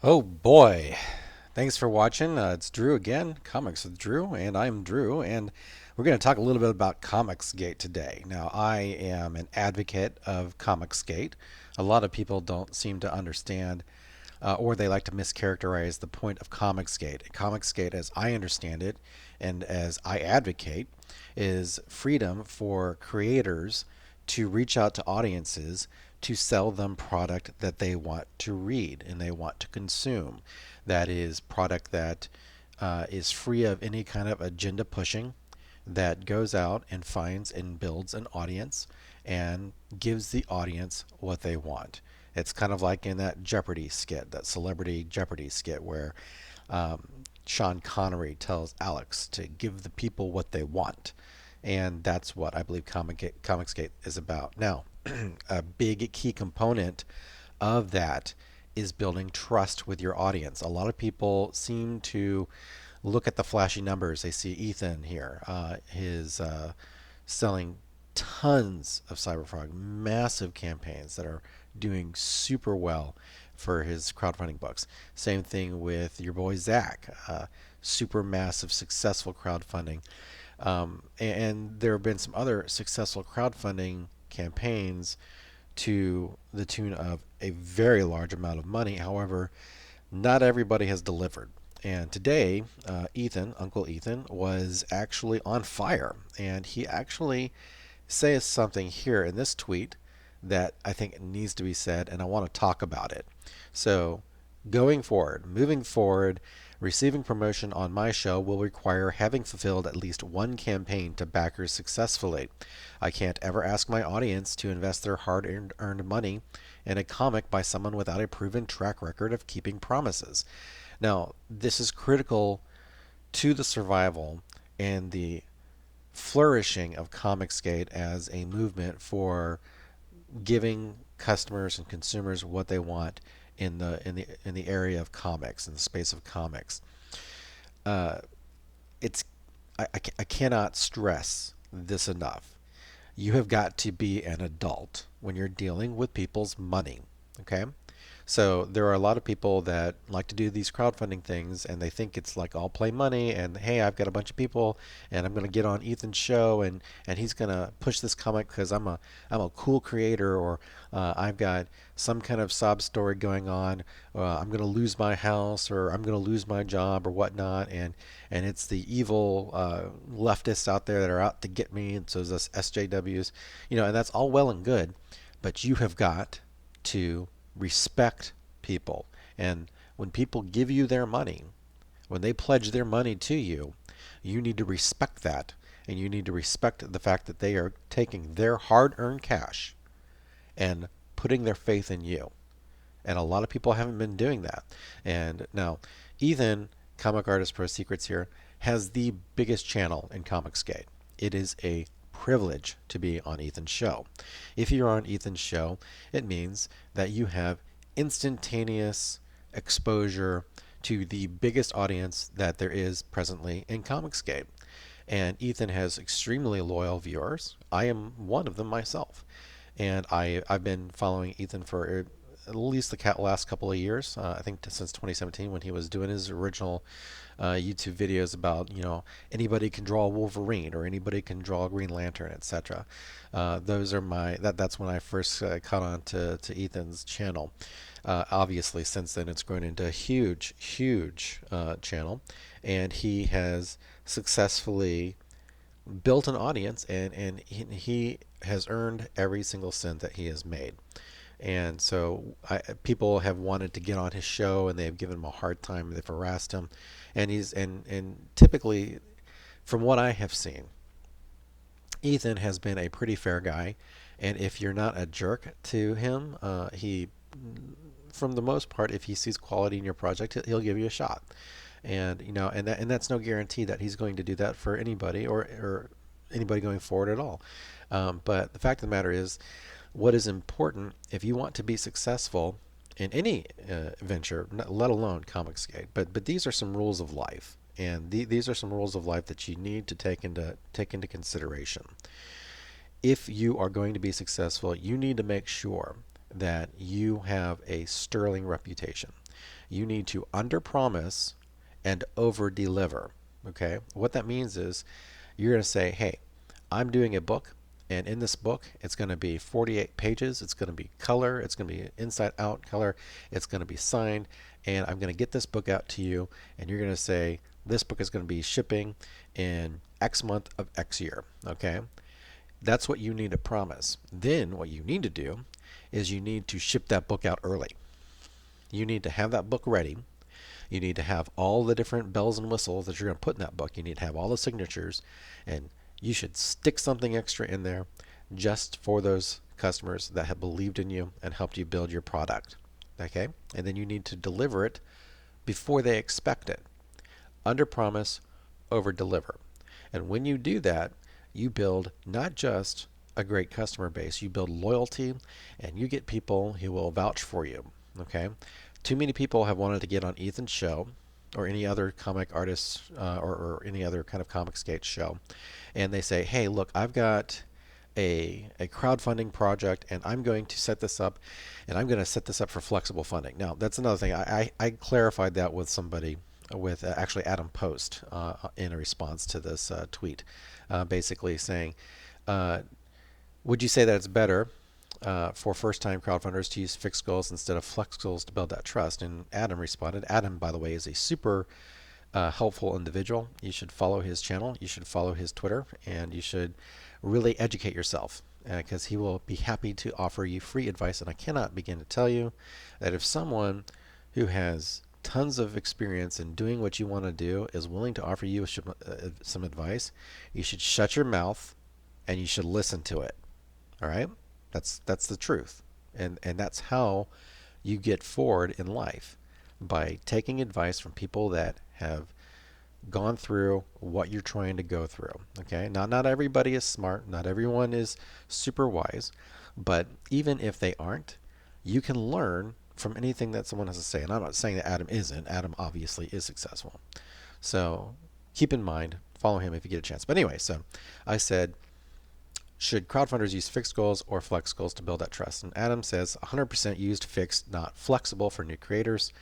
Oh boy. Thanks for watching. It's Drew again, Comics with Drew, and I'm Drew, and we're going to talk a little bit about ComicsGate today. Now, I am an advocate of ComicsGate. A lot of people don't seem to understand, or they like to mischaracterize the point of ComicsGate. ComicsGate, as I understand it, and as I advocate, is freedom for creators to reach out to audiences to sell them product that they want to read and they want to consume. That is product that is free of any kind of agenda pushing, that goes out and finds and builds an audience and gives the audience what they want. It's kind of like in that Jeopardy skit, that celebrity Jeopardy skit, where um, Sean Connery tells Alex to give the people what they want. And that's what I believe Comicsgate is about. Now, a big key component of that is building trust with your audience. A lot of people seem to look at the flashy numbers. They see Ethan here, his selling tons of Cyberfrog, massive campaigns that are doing super well for his crowdfunding books. Same thing with your boy Zach, super massive, successful crowdfunding. And there have been some other successful crowdfunding campaigns to the tune of a very large amount of money. However, not everybody has delivered. And today, Uncle Ethan, was actually on fire. And he actually says something here in this tweet that I think needs to be said, and I want to talk about it. So, moving forward, receiving promotion on my show will require having fulfilled at least one campaign to backers successfully. I can't ever ask my audience to invest their hard earned money in a comic by someone without a proven track record of keeping promises. Now, this is critical to the survival and the flourishing of ComicsGate as a movement for giving customers and consumers what they want in the area of comics, in the space of comics. Uh, it's I cannot stress this enough. You have got to be an adult when you're dealing with people's money. Okay? So there are a lot of people that like to do these crowdfunding things and they think it's like all play money and hey, I've got a bunch of people and I'm going to get on Ethan's show and he's going to push this comic because I'm a cool creator or I've got some kind of sob story going on. I'm going to lose my house or I'm going to lose my job or whatnot and it's the evil leftists out there that are out to get me and so it's SJWs, and that's all well and good, but you have got to respect people. And when people give you their money, when they pledge their money to you, you need to respect that. And you need to respect the fact that they are taking their hard earned cash and putting their faith in you. And a lot of people haven't been doing that. And now, Ethan, Comic Artist Pro Secrets here, has the biggest channel in ComicsGate. It is a privilege to be on Ethan's show. If you're on Ethan's show, it means that you have instantaneous exposure to the biggest audience that there is presently in ComicsGate. And Ethan has extremely loyal viewers. I am one of them myself. And I've been following Ethan for at least the last couple of years. I think since 2017 when he was doing his original YouTube videos about anybody can draw Wolverine or anybody can draw Green Lantern, etc. Those are that's when I first caught on to Ethan's channel. Obviously, since then it's grown into a huge channel, and he has successfully built an audience, and he has earned every single cent that he has made. And so people have wanted to get on his show, and they have given him a hard time. They've harassed him, and and typically, from what I have seen, Ethan has been a pretty fair guy. And if you're not a jerk to him, he, from the most part, if he sees quality in your project, he'll give you a shot. And that's no guarantee that he's going to do that for anybody or anybody going forward at all. But the fact of the matter is, what is important if you want to be successful in any venture, let alone ComicsGate. But these are some rules of life, and these are some rules of life that you need to take into consideration. If you are going to be successful, you need to make sure that you have a sterling reputation. You need to underpromise and over-deliver. Okay? What that means is you're going to say, hey, I'm doing a book, and in this book, it's going to be 48 pages. It's going to be color. It's going to be inside out color. It's going to be signed, and I'm going to get this book out to you, and you're going to say, this book is going to be shipping in X month of X year. Okay? That's what you need to promise. Then what you need to do is you need to ship that book out early. You need to have that book ready. You need to have all the different bells and whistles that you're going to put in that book. You need to have all the signatures, and you should stick something extra in there just for those customers that have believed in you and helped you build your product. Okay? And then you need to deliver it before they expect it. Under promise, over deliver. And when you do that, you build not just a great customer base, you build loyalty, and you get people who will vouch for you. Okay? Too many people have wanted to get on Ethan's show or any other comic artist or any other kind of ComicsGate show, and they say, hey, look, I've got a crowdfunding project, and I'm going to set this up, and I'm going to set this up for flexible funding. Now, that's another thing. I clarified that with somebody, with actually Adam Post, in a response to this tweet, basically saying, would you say that it's better for first-time crowdfunders to use fixed goals instead of flex goals to build that trust? And Adam responded. Adam, by the way, is a super helpful individual. You should follow his channel. You should follow his Twitter, and you should really educate yourself because he will be happy to offer you free advice. And I cannot begin to tell you that if someone who has tons of experience in doing what you want to do is willing to offer you some advice, you should shut your mouth and you should listen to it. All right? That's the truth. And that's how you get forward in life, by taking advice from people that have gone through what you're trying to go through. Okay? Not everybody is smart, not everyone is super wise, but even if they aren't, you can learn from anything that someone has to say. And I'm not saying that Adam isn't. Adam obviously is successful. So keep in mind, follow him if you get a chance. But anyway, so I said, should crowdfunders use fixed goals or flex goals to build that trust? And Adam says 100% used fixed, not flexible for new creators.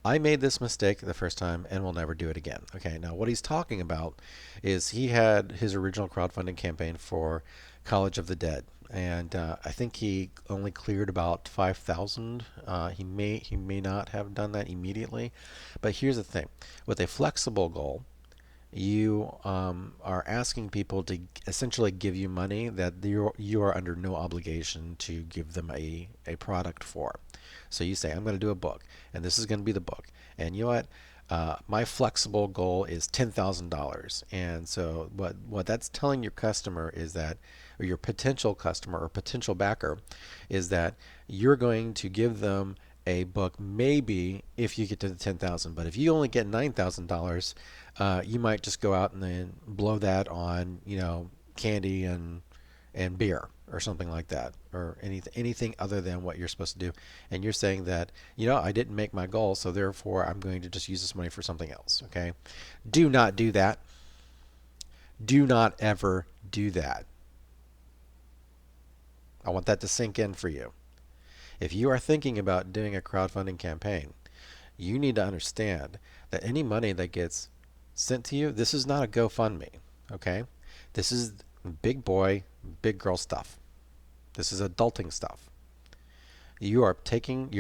I made this mistake the first time and will never do it again. Okay, now what he's talking about is he had his original crowdfunding campaign for College of the Dead, and I think he only cleared about 5,000. He may not have done that immediately, but here's the thing: with a flexible goal, you are asking people to essentially give you money that you are under no obligation to give them a product for. So you say, I'm going to do a book, and this is going to be the book. And you know what? My flexible goal is $10,000. And so what that's telling your customer is that, or your potential customer or potential backer, is that you're going to give them a book maybe if you get to the 10,000. But if you only get $9,000, you might just go out and then blow that on, candy and beer or something like that, or anything other than what you're supposed to do. And you're saying that, I didn't make my goal, so therefore I'm going to just use this money for something else. Okay? Do not do that. Do not ever do that. I want that to sink in for you. If you are thinking about doing a crowdfunding campaign, you need to understand that any money that gets sent to you, this is not a GoFundMe. Okay? This is big boy, big girl stuff. This is adulting stuff. You're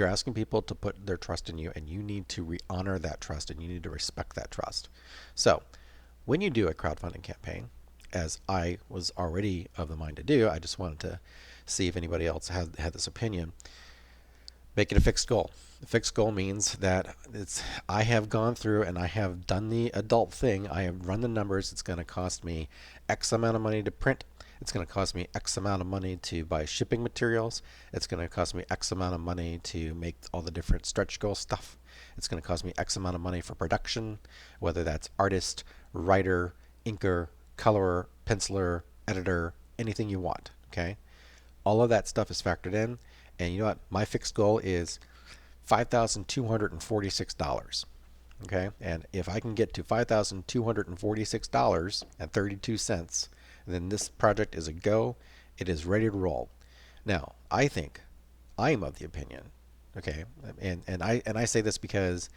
asking people to put their trust in you, and you need to honor that trust, and you need to respect that trust. So, when you do a crowdfunding campaign, as I was already of the mind to do, I just wanted to see if anybody else had this opinion. Make it a fixed goal. A fixed goal means that I have gone through and I have done the adult thing. I have run the numbers. It's going to cost me X amount of money to print. It's going to cost me X amount of money to buy shipping materials. It's going to cost me X amount of money to make all the different stretch goal stuff. It's going to cost me X amount of money for production, whether that's artist, writer, inker, colorer, penciler, editor, anything you want. Okay? All of that stuff is factored in. And you know what? My fixed goal is $5,246. Okay? And if I can get to $5,246.32, then this project is a go. It is ready to roll. Now, I am of the opinion Okay, and I say this because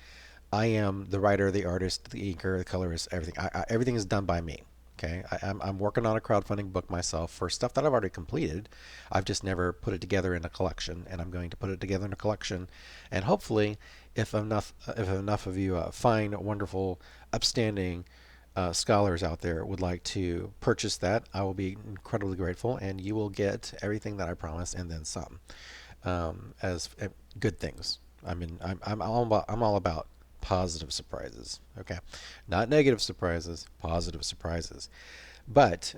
I am the writer, the artist, the inker, the colorist, everything. Everything is done by me. Okay, I'm working on a crowdfunding book myself for stuff that I've already completed. I've just never put it together in a collection, and I'm going to put it together in a collection. And hopefully, if enough of you fine, wonderful, upstanding scholars out there would like to purchase that, I will be incredibly grateful, and you will get everything that I promised and then some, as good things. I'm all about positive surprises. Okay, not negative surprises, positive surprises. But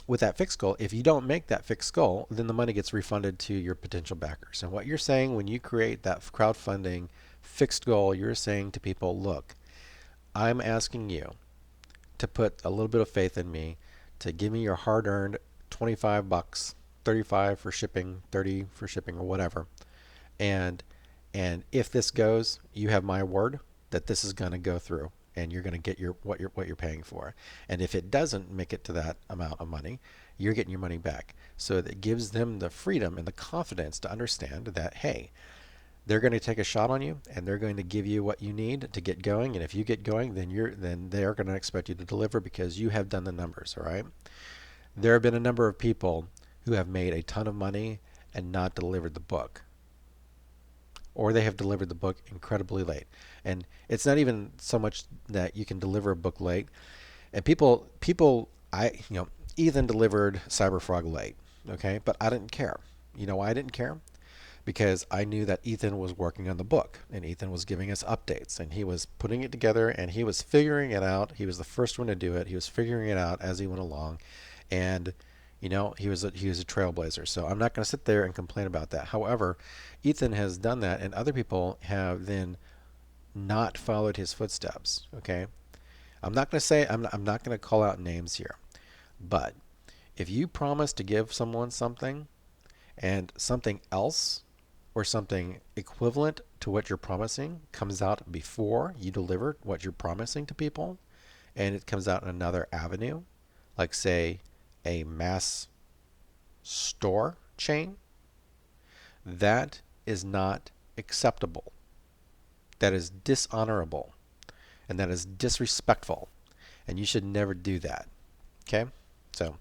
with that fixed goal, if you don't make that fixed goal, then the money gets refunded to your potential backers. And what you're saying when you create that crowdfunding fixed goal, you're saying to people, look, I'm asking you to put a little bit of faith in me, to give me your hard-earned 25 bucks, 35 for shipping, 30 for shipping or whatever. And if this goes, you have my word that this is going to go through and you're going to get what you're paying for. And if it doesn't make it to that amount of money, you're getting your money back. So that gives them the freedom and the confidence to understand that, hey, they're going to take a shot on you and they're going to give you what you need to get going. And if you get going, then they are going to expect you to deliver because you have done the numbers. All right. There have been a number of people who have made a ton of money and not delivered the book, or they have delivered the book incredibly late. And it's not even so much that you can deliver a book late. And Ethan delivered Cyberfrog late, okay? But I didn't care. You know why I didn't care? Because I knew that Ethan was working on the book, and Ethan was giving us updates, and he was putting it together, and he was figuring it out. He was the first one to do it. He was figuring it out as he went along, and he was a trailblazer. So I'm not going to sit there and complain about that. However, Ethan has done that, and other people have then not followed his footsteps. Okay, I'm not going to call out names here, but if you promise to give someone something and something else or something equivalent to what you're promising comes out before you deliver what you're promising to people, and it comes out in another avenue, like say a mass store chain, that is not acceptable. That is dishonorable, and that is disrespectful, and you should never do that. Okay? So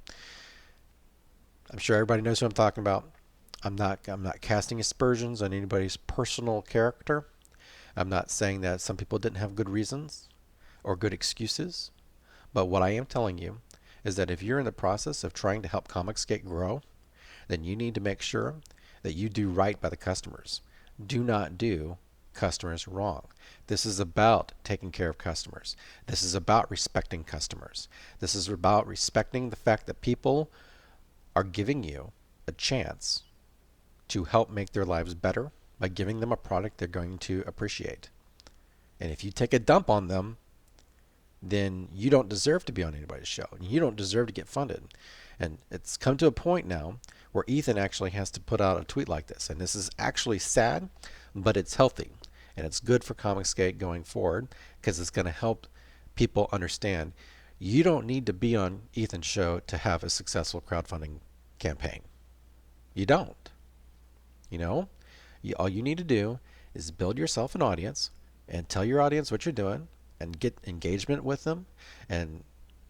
I'm sure everybody knows who I'm talking about. I'm not casting aspersions on anybody's personal character. I'm not saying that some people didn't have good reasons or good excuses. But what I am telling you is that if you're in the process of trying to help ComicsGate grow, then you need to make sure that you do right by the customers. Do not do customers wrong. This is about taking care of customers. This is about respecting customers. This is about respecting the fact that people are giving you a chance to help make their lives better by giving them a product they're going to appreciate. And if you take a dump on them, then you don't deserve to be on anybody's show. You don't deserve to get funded. And it's come to a point now where Ethan actually has to put out a tweet like this. And this is actually sad, but it's healthy. And it's good for ComicsGate going forward because it's going to help people understand you don't need to be on Ethan's show to have a successful crowdfunding campaign. You don't. All you need to do is build yourself an audience and tell your audience what you're doing and get engagement with them and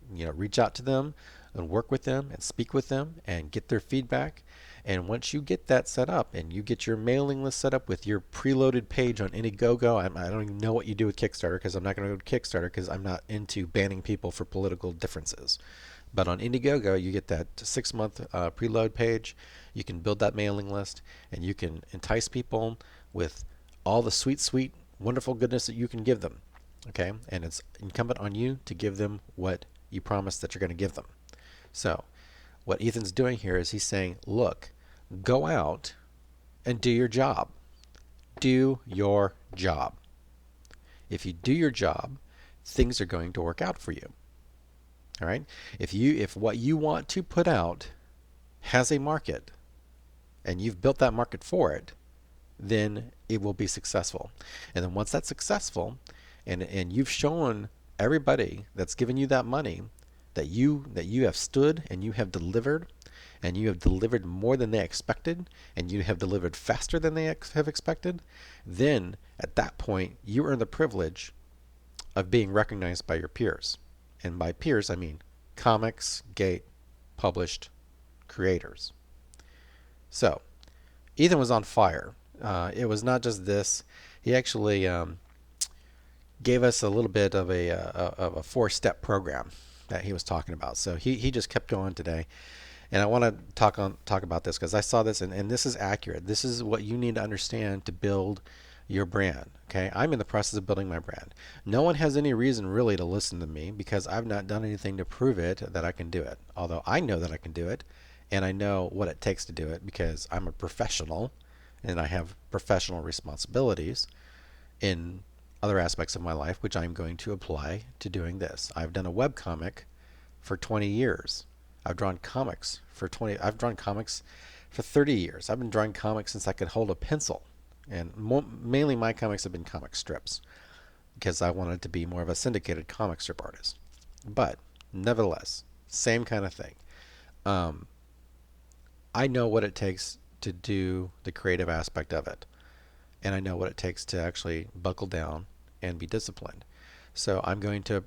reach out to them and work with them and speak with them and get their feedback. And once you get that set up and you get your mailing list set up with your preloaded page on Indiegogo, I don't even know what you do with Kickstarter because I'm not going to go to Kickstarter because I'm not into banning people for political differences. But on Indiegogo, you get that 6-month preload page. You can build that mailing list, and you can entice people with all the sweet, sweet, wonderful goodness that you can give them. Okay, and it's incumbent on you to give them what you promised that you're going to give them. So, what Ethan's doing here is he's saying, look, go out and do your job. Do your job. If you do your job, things are going to work out for you. All right. If what you want to put out has a market and you've built that market for it, then it will be successful. And then once that's successful and you've shown everybody that's given you that money that you have stood and you have delivered and you have delivered more than they expected, and you have delivered faster than they have expected, then at that point you earn the privilege of being recognized by your peers. And by peers, I mean ComicsGate published creators. So, Ethan was on fire. It was not just this. He actually gave us a little bit of a four-step program that he was talking about. So he just kept going today. And I want to talk about this because I saw this, and this is accurate. This is what you need to understand to build your brand. Okay, I'm in the process of building my brand. No one has any reason really to listen to me because I've not done anything to prove it that I can do it. Although I know that I can do it, and I know what it takes to do it because I'm a professional, and I have professional responsibilities in other aspects of my life, which I'm going to apply to doing this. I've done a webcomic for 20 years. I've drawn comics for 30 years. I've been drawing comics since I could hold a pencil. And mainly my comics have been comic strips because I wanted to be more of a syndicated comic strip artist. But nevertheless, same kind of thing. I know what it takes to do the creative aspect of it. And I know what it takes to actually buckle down and be disciplined. So I'm going to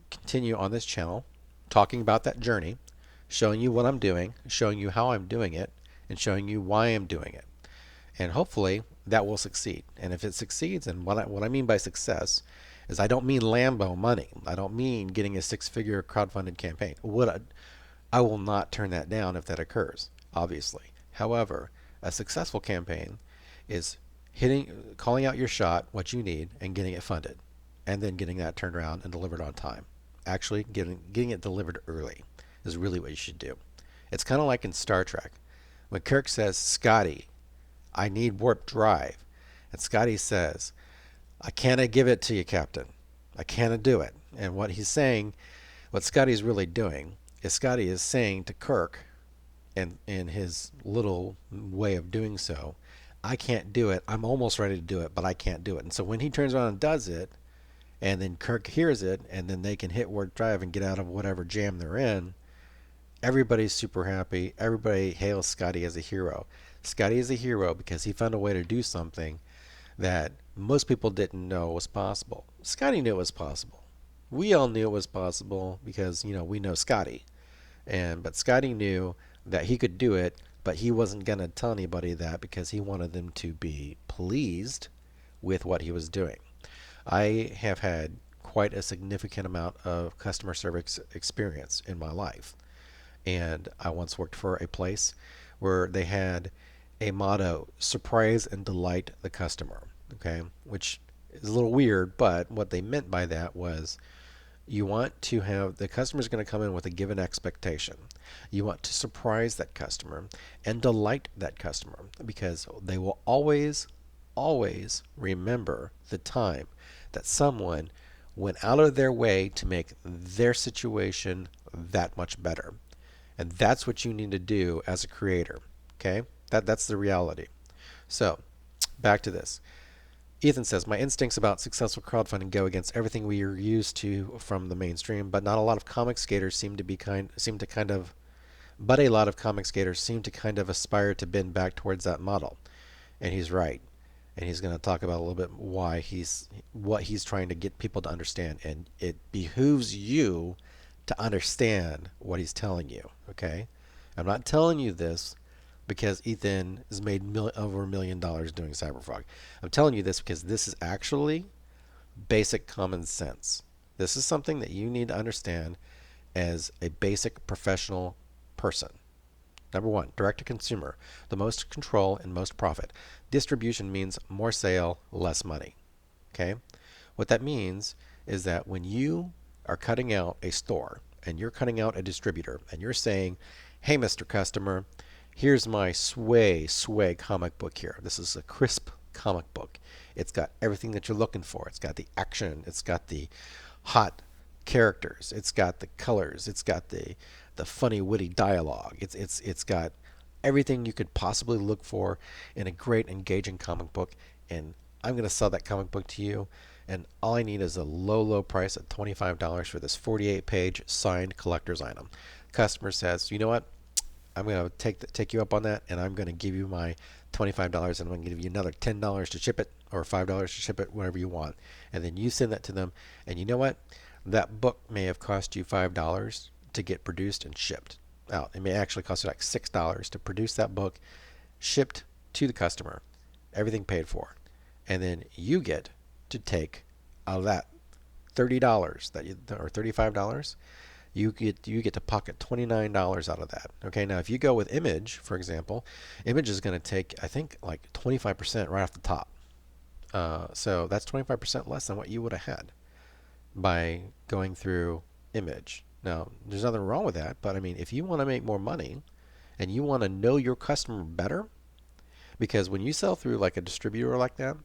continue on this channel talking about that journey, showing you what I'm doing, showing you how I'm doing it, and showing you why I'm doing it. And hopefully that will succeed. And if it succeeds, and what I mean by success is I don't mean Lambo money. I don't mean getting a six-figure crowdfunded campaign. I will not turn that down if that occurs, obviously. However, a successful campaign is calling out your shot, what you need, and getting it funded, and then getting that turned around and delivered on time. Actually, getting it delivered early is really what you should do. It's kind of like in Star Trek. When Kirk says, Scotty, I need warp drive, and Scotty says, I can't give it to you, Captain. I can't do it. And what Scotty's really doing is Scotty is saying to Kirk, and in his little way of doing so, I can't do it. I'm almost ready to do it, but I can't do it. And so when he turns around and does it, and then Kirk hears it, and then they can hit warp drive and get out of whatever jam they're in, everybody's super happy. Everybody hails Scotty as a hero. Scotty is a hero because he found a way to do something that most people didn't know was possible. Scotty knew it was possible. We all knew it was possible because, we know Scotty. But Scotty knew that he could do it, but he wasn't going to tell anybody that because he wanted them to be pleased with what he was doing. I have had quite a significant amount of customer service experience in my life. And I once worked for a place where they had a motto, surprise and delight the customer, okay? Which is a little weird, but what they meant by that was you want to have the customer's going to come in with a given expectation. You want to surprise that customer and delight that customer because they will always remember the time that someone went out of their way to make their situation that much better. And that's what you need to do as a creator, okay? That's the reality. So, back to this. Ethan says, my instincts about successful crowdfunding go against everything we are used to from the mainstream, but a lot of comic skaters seem to kind of aspire to bend back towards that model. And he's right. And he's going to talk about a little bit what he's trying to get people to understand. And it behooves you to understand what he's telling you, okay? I'm not telling you this because Ethan has made over $1 million doing Cyberfrog. I'm telling you this because this is actually basic common sense. This is something that you need to understand as a basic professional person. Number one, direct to consumer, the most control and most profit. Distribution means more sale, less money. Okay? What that means is that when you are cutting out a store and you're cutting out a distributor and you're saying, hey, Mr. Customer, here's my sway comic book here. This is a crisp comic book. It's got everything that you're looking for. It's got the action. It's got the hot characters. It's got the colors. It's got the funny, witty dialogue. It's got everything you could possibly look for in a great, engaging comic book. And I'm going to sell that comic book to you. And all I need is a low price at $25 for this 48-page signed collector's item. Customer says, you know what? I'm going to take you up on that, and I'm going to give you my $25, and I'm going to give you another $10 to ship it, or $5 to ship it, whatever you want. And then you send that to them, and you know what? That book may have cost you $5 to get produced and shipped out. It may actually cost you like $6 to produce that book, shipped to the customer, everything paid for. And then you get to take out of that $30 or $35, you get to pocket $29 out of that. Okay, now if you go with Image, for example, Image is going to take, I think, like 25% right off the top. So that's 25% less than what you would have had by going through Image. Now, there's nothing wrong with that, but I mean, if you want to make more money and you want to know your customer better, because when you sell through like a distributor like that,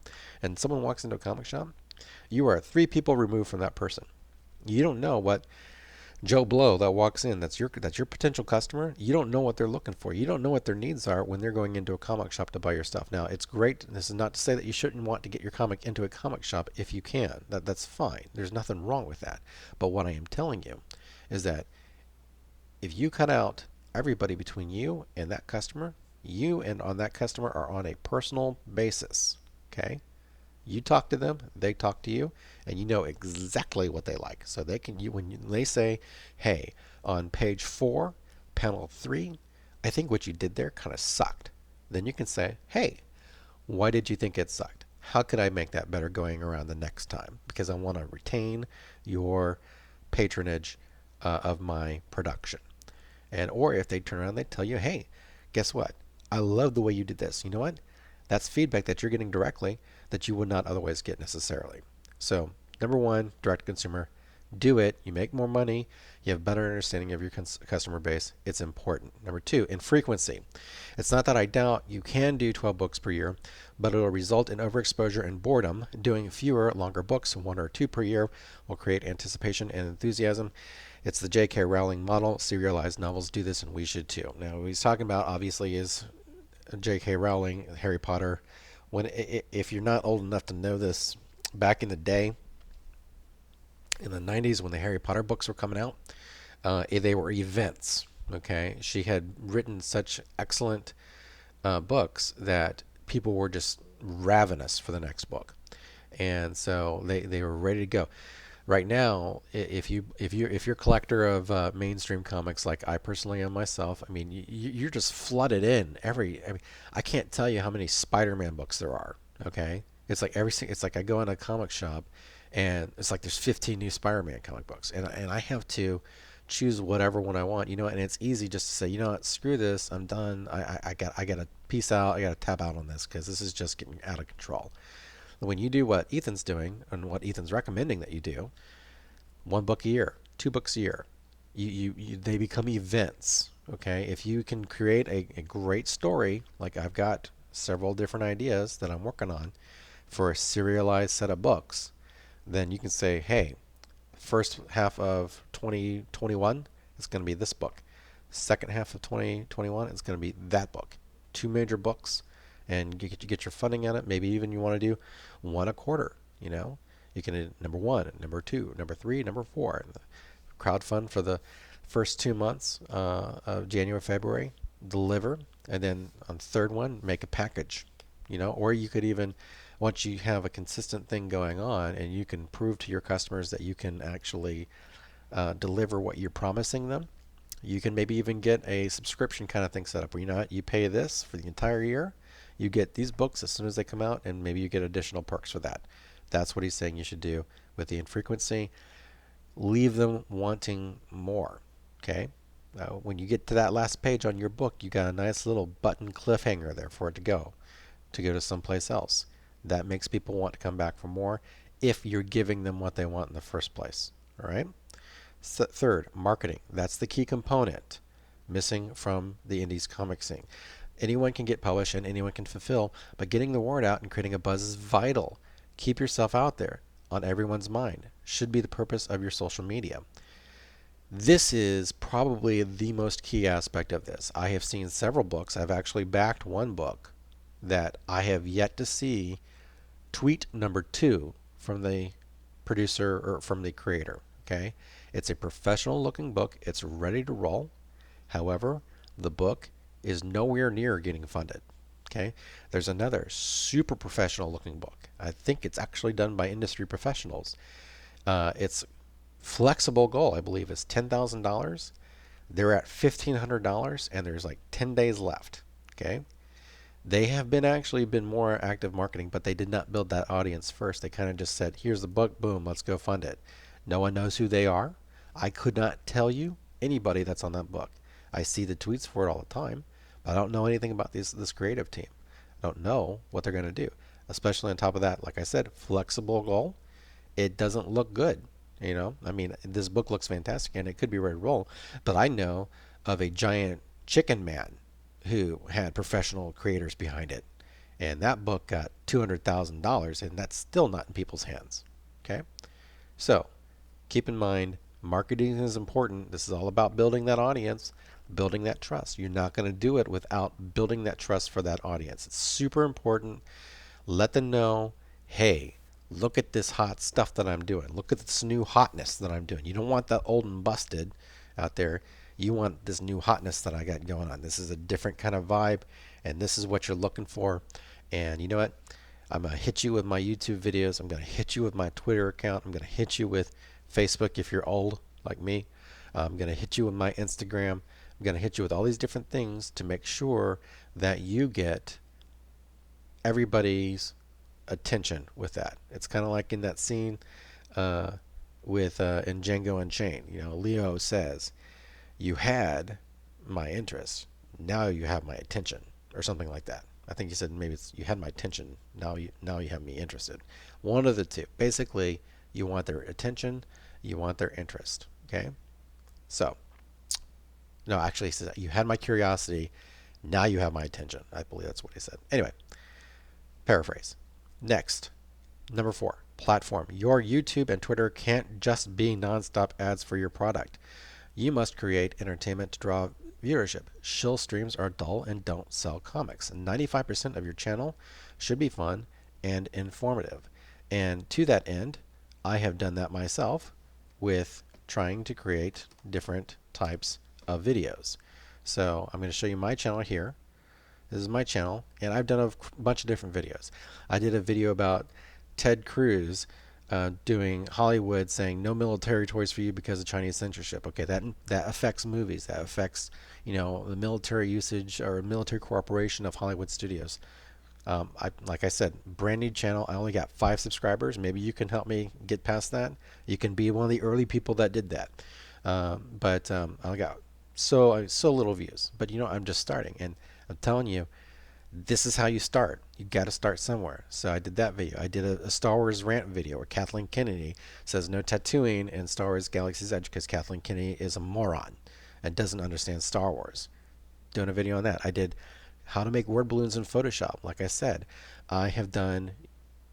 and someone walks into a comic shop, you are 3 people removed from that person. You don't know what Joe Blow that walks in, that's your potential customer. You don't know what they're looking for. You don't know what their needs are when they're going into a comic shop to buy your stuff. Now, it's great. This is not to say that you shouldn't want to get your comic into a comic shop if you can. That's fine. There's nothing wrong with that. But what I am telling you is that if you cut out everybody between you and that customer, you and on that customer are on a personal basis. Okay? You talk to them, they talk to you, and you know exactly what they like. So they can they say, "Hey, on page 4, panel 3, I think what you did there kind of sucked." Then you can say, "Hey, why did you think it sucked? How could I make that better going around the next time? Because I want to retain your patronage of my production." And or if they turn around, they tell you, "Hey, guess what? I love the way you did this. You know what? That's feedback that you're getting directly that you would not otherwise get necessarily." So, number 1, direct to consumer. Do it. You make more money. You have better understanding of your customer base. It's important. Number 2, in frequency. It's not that I doubt you can do 12 books per year, but it will result in overexposure and boredom. Doing fewer, longer books, 1 or 2 per year, will create anticipation and enthusiasm. It's the J.K. Rowling model. Serialized novels do this, and we should too. Now, what he's talking about, obviously, is J.K. Rowling, Harry Potter. If you're not old enough to know this, back in the day, in the 90s when the Harry Potter books were coming out, they were events. Okay, she had written such excellent books that people were just ravenous for the next book, and so they were ready to go. Right now, if you're a collector of mainstream comics like I personally am myself, I mean you're just flooded in I mean, I can't tell you how many Spider-Man books there are. Okay, it's like I go in a comic shop, and it's like there's 15 new Spider-Man comic books, and I have to choose whatever one I want, and it's easy just to say, you know what, screw this, I'm done. I got to peace out. I got to tap out on this because this is just getting out of control. When you do what Ethan's doing and what Ethan's recommending that you do, 1 book a year, 2 books a year, they become events. Okay, if you can create a great story, like I've got several different ideas that I'm working on for a serialized set of books, then you can say, hey, first half of 2021, it's going to be this book. Second half of 2021, it's going to be that book. 2 major books, and you get your funding on it. Maybe even you want to do 1 a quarter. You can do number 1, number 2, number 3, number 4. Crowdfund for the first 2 months of January, February, deliver, and then on the third one, make a package. Or you could even, once you have a consistent thing going on and you can prove to your customers that you can actually deliver what you're promising them, you can maybe even get a subscription kind of thing set up where you pay this for the entire year, you get these books as soon as they come out, and maybe you get additional perks for that. That's what he's saying you should do with the infrequency. Leave them wanting more. Okay? When you get to that last page on your book, you got a nice little button cliffhanger there for it to go to someplace else. That makes people want to come back for more if you're giving them what they want in the first place. All right? Third, marketing. That's the key component missing from the indies comic scene. Anyone can get published and anyone can fulfill, but getting the word out and creating a buzz is vital. Keep yourself out there on everyone's mind. Should be the purpose of your social media. This is probably the most key aspect of this. I have seen several books. I've actually backed 1 book that I have yet to see tweet number 2 from the producer or from the creator. Okay, it's a professional looking book. It's ready to roll. However, the book is nowhere near getting funded. Okay, there's another super professional looking book. I think it's actually done by industry professionals. It's flexible goal, I believe, is $10,000. They're at $1,500, and there's like 10 days left. Okay, they have been more active marketing, but they did not build that audience first. They kind of just said, "Here's the book, boom, let's go fund it." No one knows who they are. I could not tell you anybody that's on that book. I see the tweets for it all the time, but I don't know anything about this creative team. I don't know what they're going to do. Especially on top of that, like I said, flexible goal. It doesn't look good. I mean, this book looks fantastic and it could be ready to roll, but I know of a giant chicken man who had professional creators behind it. And that book got $200,000, and that's still not in people's hands. Okay? So keep in mind, marketing is important. This is all about building that audience, building that trust. You're not going to do it without building that trust for that audience. It's super important. Let them know, hey, look at this hot stuff that I'm doing. Look at this new hotness that I'm doing. You don't want that old and busted out there. You want this new hotness that I got going on. This is a different kind of vibe, and this is what you're looking for. And you know what? I'm going to hit you with my YouTube videos. I'm going to hit you with my Twitter account. I'm going to hit you with Facebook if you're old like me. I'm going to hit you with my Instagram. I'm going to hit you with all these different things to make sure that you get everybody's attention with that. It's kind of like in that scene with in Django Unchained. Leo says, "You had my interest. Now you have my attention," or something like that. I think he said maybe it's "you had my attention. Now you have me interested." One of the two. Basically, you want their attention. You want their interest. Okay. So, no, actually, he says "you had my curiosity. Now you have my attention." I believe that's what he said. Anyway, paraphrase. Next, number 4, platform. Your YouTube and Twitter can't just be nonstop ads for your product. You must create entertainment to draw viewership. Shill streams are dull and don't sell comics. 95% of your channel should be fun and informative. And to that end, I have done that myself with trying to create different types of videos. So I'm going to show you my channel here. This is my channel, and I've done a bunch of different videos. I did a video about Ted Cruz doing Hollywood saying no military toys for you because of Chinese censorship. Okay, that affects movies. That affects the military usage or military cooperation of Hollywood studios. Like I said, brand new channel. I only got 5 subscribers. Maybe you can help me get past that. You can be one of the early people that did that. But I got so little views. But I'm just starting, and I'm telling you, this is how you start. You got to start somewhere. So I did that video. I did a Star Wars rant video where Kathleen Kennedy says no tattooing in Star Wars Galaxy's Edge because Kathleen Kennedy is a moron and doesn't understand Star Wars. Doing a video on that. I did how to make word balloons in Photoshop. Like I said, I have done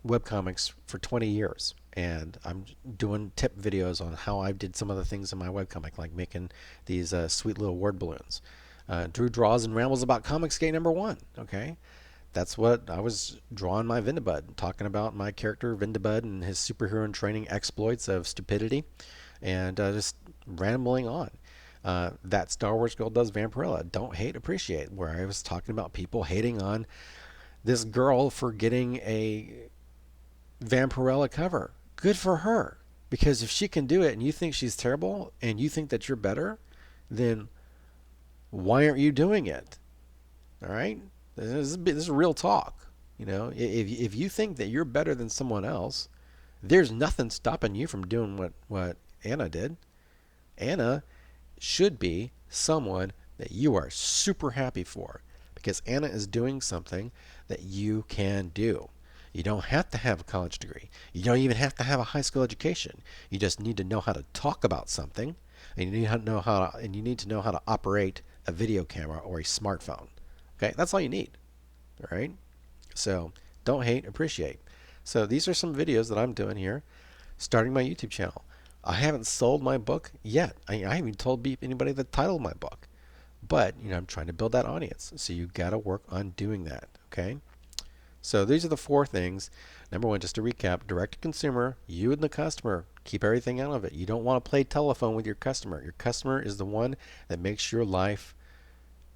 webcomics for 20 years, and I'm doing tip videos on how I did some of the things in my webcomic, like making these sweet little word balloons. Drew draws and rambles about ComicsGate #1. Okay, that's what I was drawing my Vindabud, talking about my character Vindabud and his superhero in training exploits of stupidity, and just rambling on. That Star Wars Girl Does Vampirella, Don't Hate, Appreciate, where I was talking about people hating on this girl for getting a Vampirella cover. Good for her, because if she can do it and you think she's terrible and you think that you're better, then why aren't you doing it? All right, this is real talk. If you think that you're better than someone else, there's nothing stopping you from doing what Anna did. Anna should be someone that you are super happy for, because Anna is doing something that you can do. You don't have to have a college degree. You don't even have to have a high school education. You just need to know how to talk about something, and you need to know how to operate a video camera or a smartphone. Okay, that's all you need. All right. So don't hate, appreciate. So these are some videos that I'm doing here, starting my YouTube channel. I haven't sold my book yet. I haven't even told anybody the title of my book, but I'm trying to build that audience. So you got to work on doing that. Okay. So these are the 4 things. Number 1, just to recap, direct to consumer, you and the customer, keep everything out of it. You don't want to play telephone with your customer. Your customer is the one that makes your life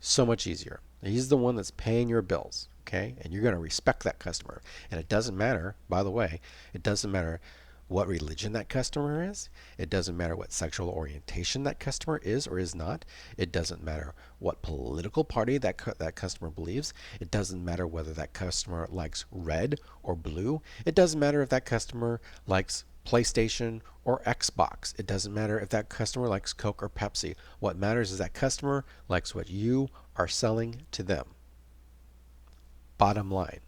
So much easier. He's the one that's paying your bills, okay? And you're going to respect that customer. And it doesn't matter, by the way, it doesn't matter what religion that customer is. It doesn't matter what sexual orientation that customer is or is not. It doesn't matter what political party that customer believes. It doesn't matter whether that customer likes red or blue. It doesn't matter if that customer likes PlayStation or Xbox. It doesn't matter if that customer likes Coke or Pepsi. What matters is that customer likes what you are selling to them. Bottom line,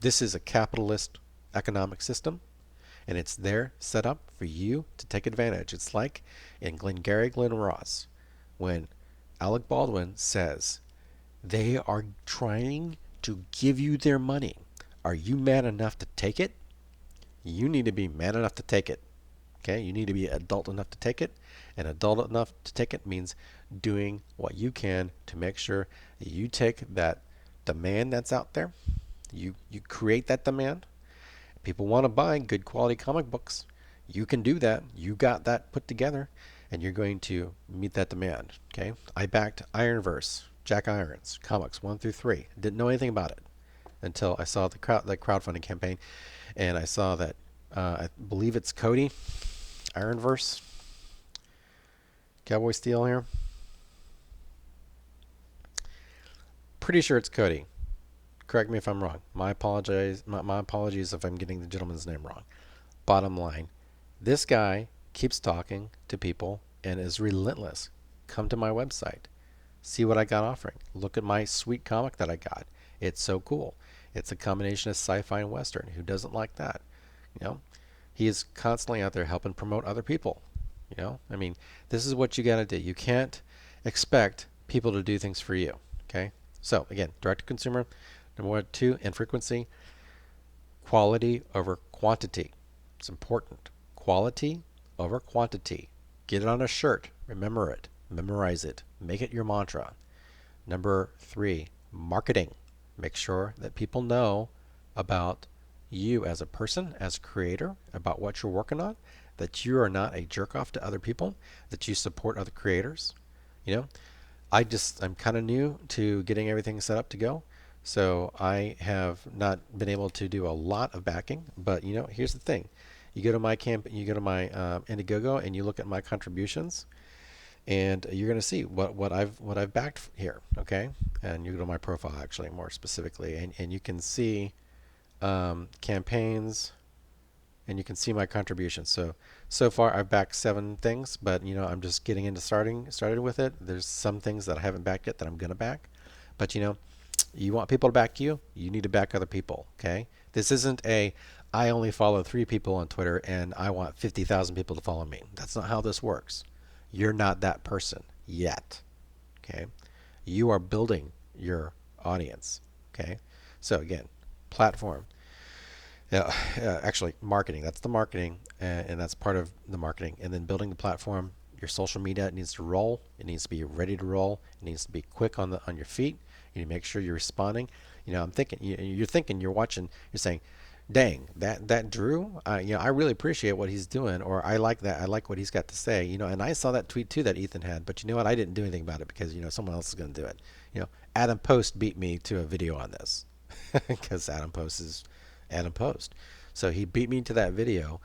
this is a capitalist economic system, and it's there set up for you to take advantage. It's like in Glengarry Glen Ross when Alec Baldwin says they are trying to give you their money. Are you man enough to take it? You need to be man enough to take it. Okay, you need to be adult enough to take it, and adult enough to take it means doing what you can to make sure that you take that demand that's out there, you create that demand. People want to buy good quality comic books. You can do that. You got that put together, and you're going to meet that demand. Okay, I backed Ironverse, Jack Irons, comics 1 through 3. Didn't know anything about it until I saw the crowdfunding campaign, and I saw that I believe it's Cody Ironverse, Cowboy Steel here. Pretty sure it's Cody. Correct me if I'm wrong. My apologies. My apologies if I'm getting the gentleman's name wrong. Bottom line, this guy keeps talking to people and is relentless. Come to my website. See what I got offering. Look at my sweet comic that I got. It's so cool. It's a combination of sci-fi and western. Who doesn't like that? You know, he is constantly out there helping promote other people. You know, I mean, this is what you got to do. You can't expect people to do things for you. Okay. So again, direct to consumer. Number 2, infrequency. Quality over quantity. It's important. Quality over quantity. Get it on a shirt. Remember it. Memorize it. Make it your mantra. Number 3, marketing. Make sure that people know about you as a person, as a creator, about what you're working on, that you are not a jerk off to other people, that you support other creators. You know, I'm kind of new to getting everything set up to go. So I have not been able to do a lot of backing, but you know, here's the thing: you go to my you go to my Indiegogo, and you look at my contributions, and you're going to see what I've backed here. Okay, and you go to my profile actually more specifically, and you can see campaigns, and you can see my contributions. So far I've backed 7 things, but you know, I'm just getting into started with it. There's some things that I haven't backed yet that I'm going to back, but you know. You want people to back you, you need to back other people, okay? This isn't I only follow 3 people on Twitter and I want 50,000 people to follow me. That's not how this works. You're not that person yet, okay? You are building your audience, okay? So again, platform. Actually, marketing. That's the marketing, and that's part of the marketing. And then building the platform, your social media, it needs to roll. It needs to be ready to roll. It needs to be quick on your feet. You need to make sure you're responding. You know, I'm thinking you're thinking, you're watching, you're saying, "Dang, that Drew, you know, I really appreciate what he's doing," or "I like that. I like what he's got to say." You know, and I saw that tweet too that Ethan had, but you know what? I didn't do anything about it because you know someone else is going to do it. You know, Adam Post beat me to a video on this because Adam Post is Adam Post. So he beat me to that video.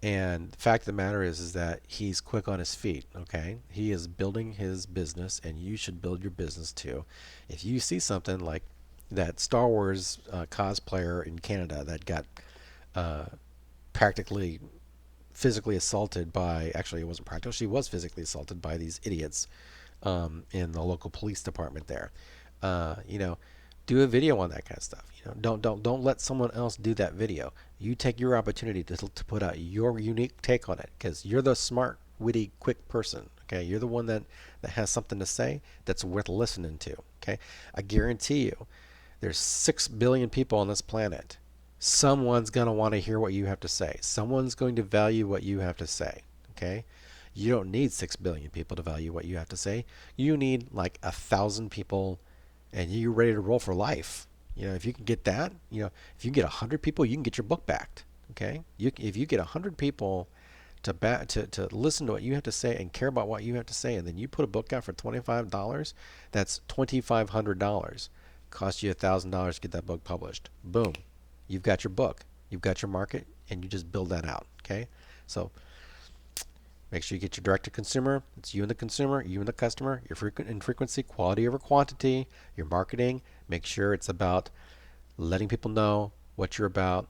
And the fact of the matter is that he's quick on his feet, okay? He is building his business, and you should build your business too. If you see something like that Star Wars cosplayer in Canada that got practically physically assaulted by, actually it wasn't practical, she was physically assaulted by these idiots in the local police department there. You know, do a video on that kind of stuff. You know, don't let someone else do that video. You take your opportunity to put out your unique take on it, because you're the smart, witty, quick person. Okay, you're the one that has something to say that's worth listening to. Okay, I guarantee you, there's 6 billion people on this planet. Someone's gonna want to hear what you have to say. Someone's going to value what you have to say. Okay, you don't need 6 billion people to value what you have to say. You need like 1,000 people, and you're ready to roll for life. You know, if you can get that, you know, if you get 100 people, you can get your book backed. Okay, if you get 100 people to listen to what you have to say and care about what you have to say, and then you put a book out for $25, that's $2,500. Cost you $1,000 to get that book published. Boom, you've got your book, you've got your market, and you just build that out. Okay, so make sure you get your direct to consumer. It's you and the consumer, you and the customer, your frequency, quality over quantity, your marketing. Make sure it's about letting people know what you're about,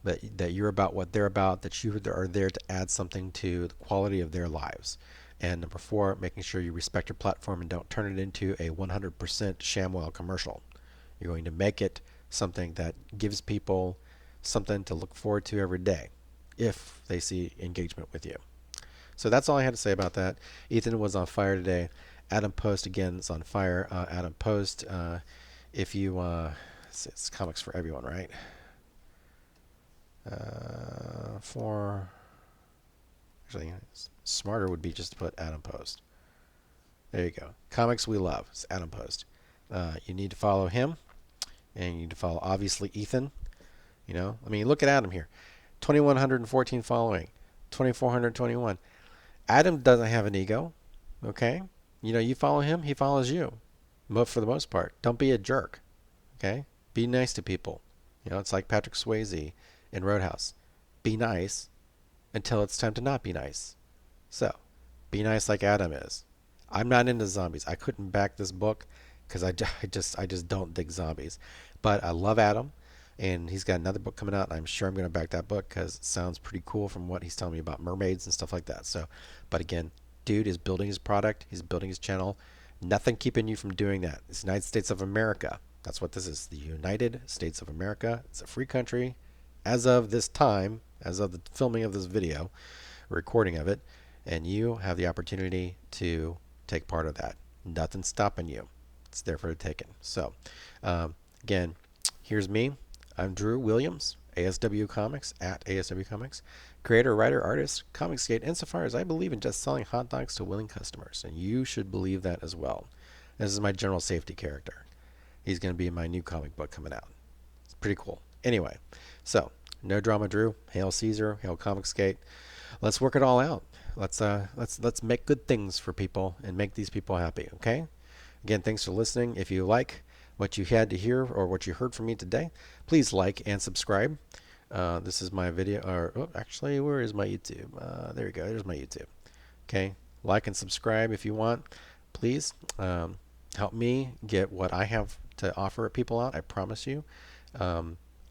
that you're about what they're about, that you are there to add something to the quality of their lives. And number four, making sure you respect your platform and don't turn it into a 100% ShamWow commercial. You're going to make it something that gives people something to look forward to every day if they see engagement with you. So that's all I had to say about that. Ethan was on fire today. Adam Post again is on fire. Adam Post, if you it's comics for everyone, right? For actually, smarter would be just to put Adam Post. There you go. Comics we love. It's Adam Post. You need to follow him, and you need to follow obviously Ethan. You know, I mean, look at Adam here, 2,114 following, 2,421. Adam doesn't have an ego. Okay, you know, you follow him, he follows you. But for the most part, don't be a jerk. Okay, be nice to people. You know, it's like Patrick Swayze in Roadhouse. Be nice until it's time to not be nice. So, be nice like Adam is. I'm not into zombies. I couldn't back this book because I just don't dig zombies. But I love Adam, and he's got another book coming out, and I'm sure I'm going to back that book because it sounds pretty cool from what he's telling me about mermaids and stuff like that. So, but again, dude is building his product. He's building his channel. Nothing keeping you from doing that. It's the United States of America. That's what this is. The United States of America. It's a free country. As of this time, as of the filming of this video, recording of it, and you have the opportunity to take part of that. Nothing's stopping you. It's there for the taking. So, again, here's me. I'm Drew Williams, ASW Comics, at ASW Comics. Creator, writer, artist, ComicsGate, insofar as I believe in just selling hot dogs to willing customers. And you should believe that as well. This is my general safety character. He's going to be in my new comic book coming out. It's pretty cool. Anyway, so, no drama, Drew. Hail Caesar. Hail ComicsGate. Let's work it all out. Let's make good things for people and make these people happy. Okay. Again, thanks for listening. If you like what you had to hear or what you heard from me today, please like and subscribe. This is my video. Or actually, where is my YouTube? There we go. There's my YouTube. Okay. Like and subscribe if you want. Please help me get what I have to offer people out. I promise you.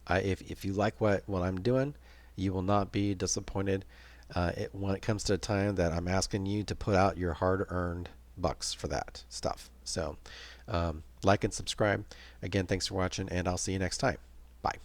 If you like what I'm doing, you will not be disappointed when it comes to a time that I'm asking you to put out your hard-earned bucks for that stuff. So like and subscribe. Again, thanks for watching, and I'll see you next time. Bye.